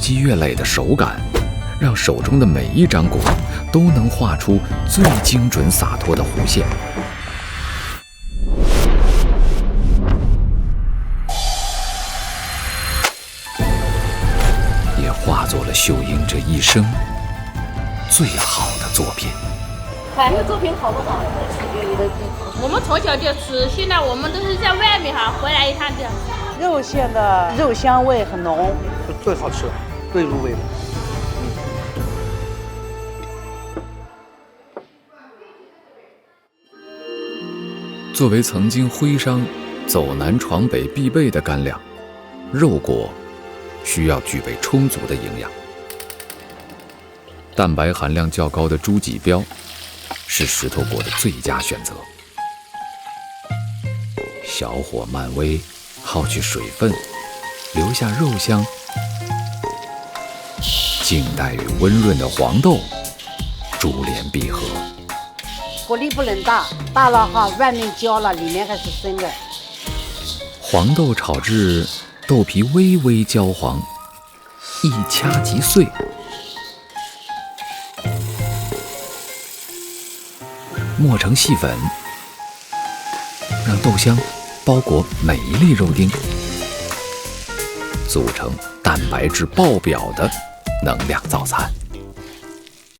积月累的手感，让手中的每一张果都能画出最精准洒脱的弧线。也化作了秀英这一生最好的作品。看这个作品好不好？我们从小就吃，现在我们都是在外面回来一趟这样。肉馅的肉香味很浓，最好吃，最入味的。作为曾经徽商走南闯北必备的干粮，肉果需要具备充足的营养。蛋白含量较高的猪脊膘是石头果的最佳选择。小火慢煨，耗去水分，留下肉香，静待与温润的黄豆珠联璧合。火力不能大，大了哈，外面焦了，里面还是生的。黄豆炒至豆皮微微焦黄，一掐即碎。磨成细粉，让豆香包裹每一粒肉丁，组成蛋白质爆表的能量早餐。